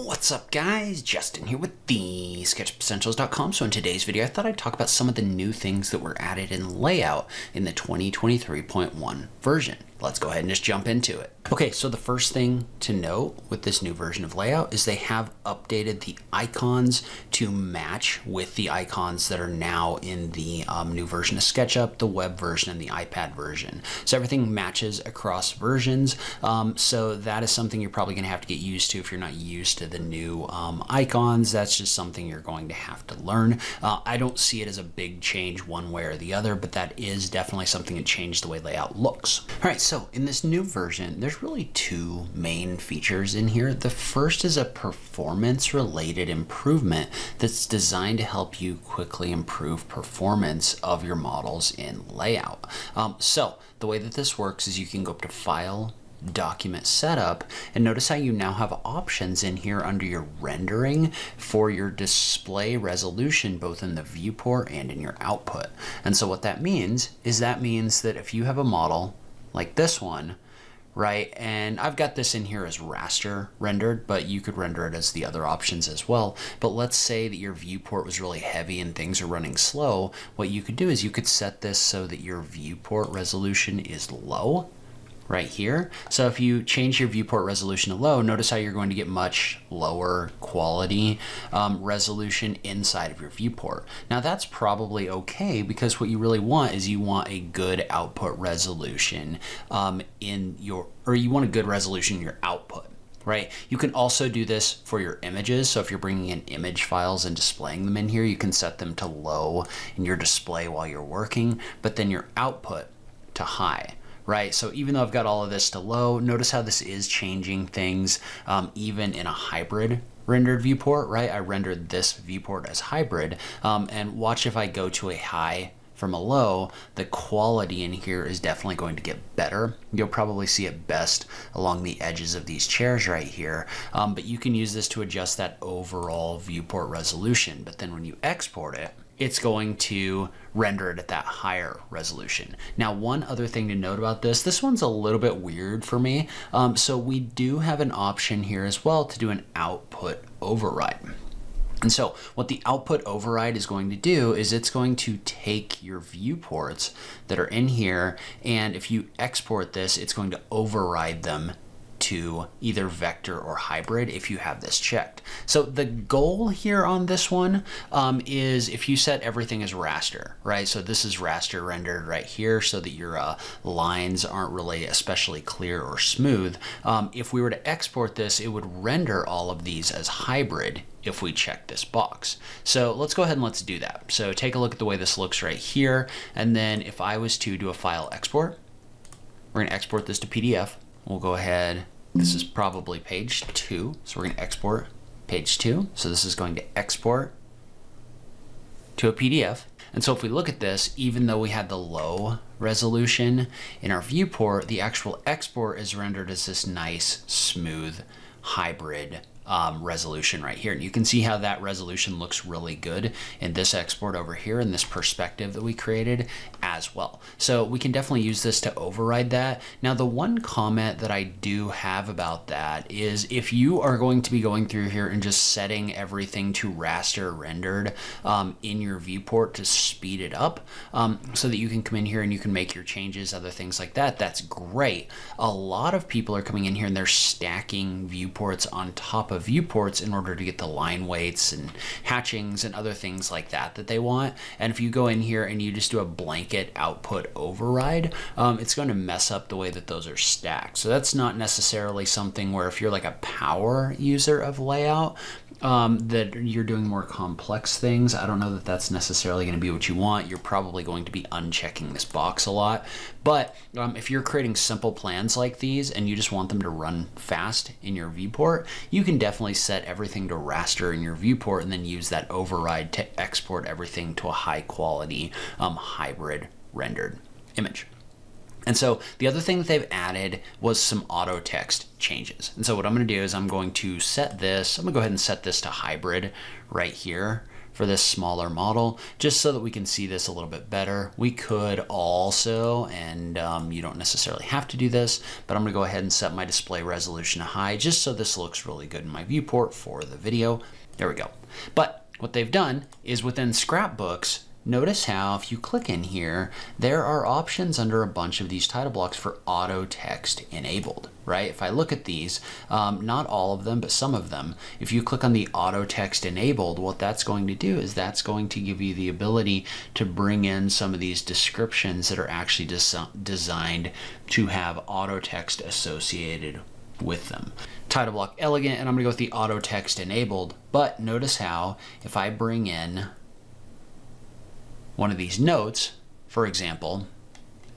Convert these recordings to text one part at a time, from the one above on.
What's up guys, Justin here with TheSketchUpEssentials.com. So in today's video, I thought I'd talk about some of the new things that were added in layout in the 2023.1 version. Let's go ahead and just jump into it. Okay, so the first thing to note with this new version of layout is they have updated the icons to match with the icons that are now in the new version of SketchUp, the web version, and the iPad version. So everything matches across versions. So that is something you're probably gonna have to get used to if you're not used to the new icons. That's just something you're going to have to learn. I don't see it as a big change one way or the other, but that is definitely something that changed the way layout looks. All right, so in this new version, there's really two main features in here. The first is a performance-related improvement that's designed to help you quickly improve performance of your models in layout. So the way that this works is you can go up to File, Document Setup, and notice how you now have options in here under your rendering for your display resolution, both in the viewport and in your output. And so what that means is that if you have a model like this one, right, and I've got this in here as raster rendered, but you could render it as the other options as well. But let's say that your viewport was really heavy and things are running slow. What you could do is you could set this so that your viewport resolution is low right here. So if you change your viewport resolution to low, notice how you're going to get much lower quality resolution inside of your viewport. Now that's probably okay, because what you really want is you want a good output resolution you want a good resolution in your output. Right? You can also do this for your images. So if you're bringing in image files and displaying them in here, you can set them to low in your display while you're working, but then your output to high. Right, so even though I've got all of this to low, notice how this is changing things even in a hybrid rendered viewport, right? I rendered this viewport as hybrid, and watch if I go to a high from a low, the quality in here is definitely going to get better. You'll probably see it best along the edges of these chairs right here, but you can use this to adjust that overall viewport resolution. But then when you export it, it's going to render it at that higher resolution. Now, one other thing to note about this one's a little bit weird for me. So we do have an option here as well to do an output override. And so what the output override is going to do is it's going to take your viewports that are in here, and if you export this, it's going to override them to either vector or hybrid if you have this checked. So the goal here on this one is if you set everything as raster, right? So this is raster rendered right here so that your lines aren't really especially clear or smooth. If we were to export this, it would render all of these as hybrid if we check this box. So let's go ahead and let's do that. So take a look at the way this looks right here. And then if I was to do a file export, we're gonna export this to PDF. We'll go ahead, this is probably page 2, so we're gonna export page 2. So this is going to export to a PDF. And so if we look at this, even though we had the low resolution in our viewport, the actual export is rendered as this nice, smooth, hybrid resolution right here. And you can see how that resolution looks really good in this export over here in this perspective that we created as well. So we can definitely use this to override that. Now, the one comment that I do have about that is if you are going to be going through here and just setting everything to raster rendered in your viewport to speed it up so that you can come in here and you can make your changes, other things like that, that's great. A lot of people are coming in here and they're stacking viewports on top of viewports in order to get the line weights and hatchings and other things like that they want. And if you go in here and you just do a blanket output override, it's going to mess up the way that those are stacked. So that's not necessarily something where if you're like a power user of layout, that you're doing more complex things, I don't know that that's necessarily going to be what you want. You're probably going to be unchecking this box a lot. But if you're creating simple plans like these and you just want them to run fast in your viewport, you can definitely set everything to raster in your viewport and then use that override to export everything to a high quality hybrid rendered image. And so the other thing that they've added was some AutoText changes. And so what I'm going to do is I'm going to set this, I'm going to go ahead and set this to hybrid right here for this smaller model, just so that we can see this a little bit better. We could also, and you don't necessarily have to do this, but I'm gonna go ahead and set my display resolution to high just so this looks really good in my viewport for the video. There we go. But what they've done is within Scrapbooks, notice how if you click in here, there are options under a bunch of these title blocks for auto text enabled, right? If I look at these, not all of them, but some of them, if you click on the auto text enabled, what that's going to do is that's going to give you the ability to bring in some of these descriptions that are actually designed to have auto text associated with them. Title block elegant, and I'm gonna go with the auto text enabled, but notice how if I bring in one of these notes, for example,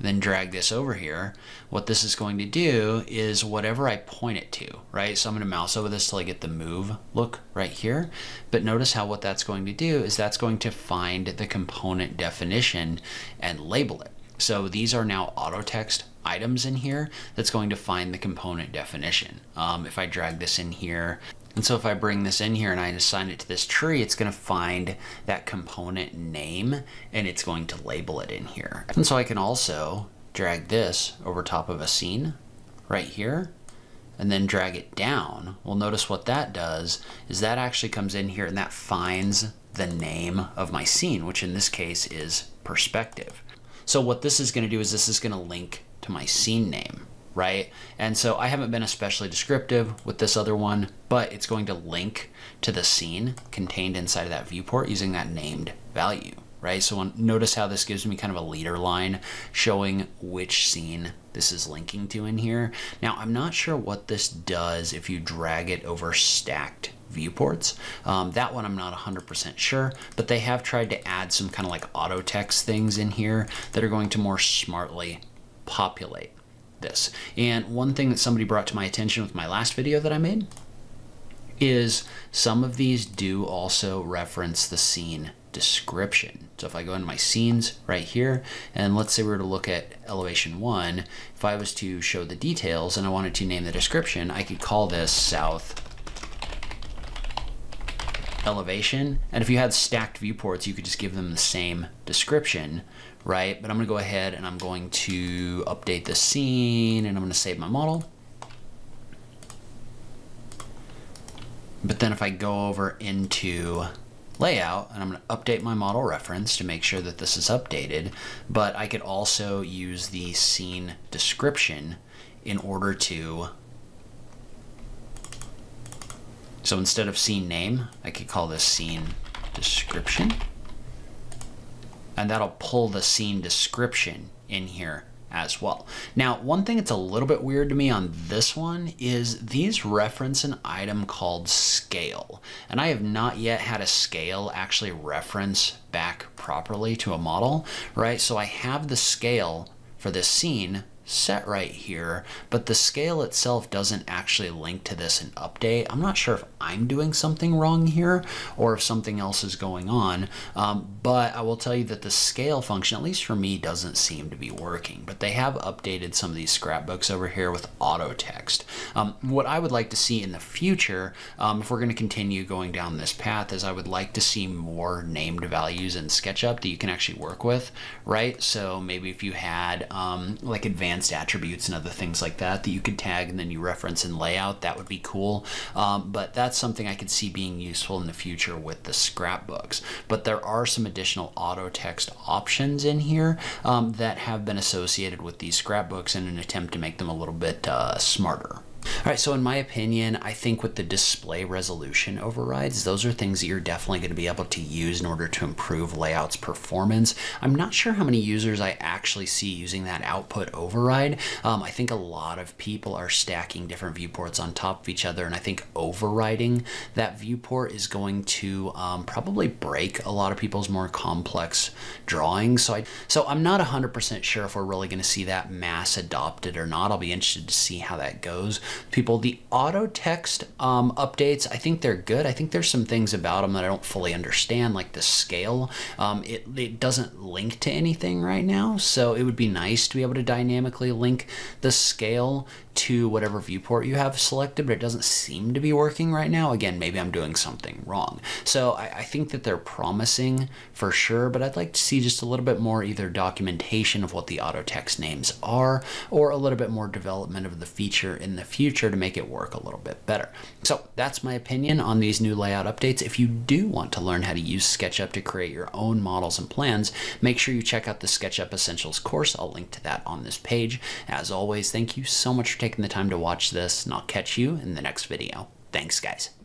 then drag this over here, what this is going to do is whatever I point it to, right? So I'm going to mouse over this till I get the move look right here. But notice how what that's going to do is that's going to find the component definition and label it. So these are now auto text items in here that's going to find the component definition. If I drag this in here, and so if I bring this in here and I assign it to this tree, it's going to find that component name and it's going to label it in here. And so I can also drag this over top of a scene right here and then drag it down. Well, notice what that does is that actually comes in here and that finds the name of my scene, which in this case is perspective. So what this is going to do is this is going to link to my scene name, right? And so I haven't been especially descriptive with this other one, but it's going to link to the scene contained inside of that viewport using that named value, right? So notice how this gives me kind of a leader line showing which scene this is linking to in here. Now, I'm not sure what this does if you drag it over stacked viewports. That one I'm not 100% sure, but they have tried to add some kind of like auto text things in here that are going to more smartly populate this. And one thing that somebody brought to my attention with my last video that I made is some of these do also reference the scene description. So if I go into my scenes right here, and let's say we were to look at elevation 1, if I was to show the details and I wanted to name the description, I could call this south elevation. And if you had stacked viewports, you could just give them the same description, right? But I'm gonna go ahead and I'm going to update the scene and I'm gonna save my model. But then if I go over into layout and I'm gonna update my model reference to make sure that this is updated, but I could also use the scene description in order to, so instead of scene name, I could call this scene description. And that'll pull the scene description in here as well. Now, one thing that's a little bit weird to me on this one is these reference an item called scale. And I have not yet had a scale actually reference back properly to a model, right? So I have the scale for this scene set right here, but the scale itself doesn't actually link to this and update. I'm not sure if I'm doing something wrong here or if something else is going on, but I will tell you that the scale function, at least for me, doesn't seem to be working. But they have updated some of these scrapbooks over here with auto text. What I would like to see in the future, if we're going to continue going down this path, is I would like to see more named values in SketchUp that you can actually work with, right? So maybe if you had like advanced attributes and other things like that that you could tag and then you reference in layout, that would be cool. But that's something I could see being useful in the future with the scrapbooks. But there are some additional auto text options in here that have been associated with these scrapbooks in an attempt to make them a little bit smarter. All right, so in my opinion, I think with the display resolution overrides, those are things that you're definitely going to be able to use in order to improve layout's performance. I'm not sure how many users I actually see using that output override. I think a lot of people are stacking different viewports on top of each other, and I think overriding that viewport is going to probably break a lot of people's more complex drawings. So I'm not 100% sure if we're really going to see that mass adopted or not. I'll be interested to see how that goes. people. The AutoText updates, I think they're good. I think there's some things about them that I don't fully understand, like the scale. It doesn't link to anything right now, so it would be nice to be able to dynamically link the scale to whatever viewport you have selected, but it doesn't seem to be working right now. Again, maybe I'm doing something wrong. So I think that they're promising for sure, but I'd like to see just a little bit more either documentation of what the AutoText names are, or a little bit more development of the feature in the future to make it work a little bit better. So that's my opinion on these new layout updates. If you do want to learn how to use SketchUp to create your own models and plans, make sure you check out the SketchUp Essentials course. I'll link to that on this page. As always, thank you so much for taking the time to watch this, and I'll catch you in the next video. Thanks, guys.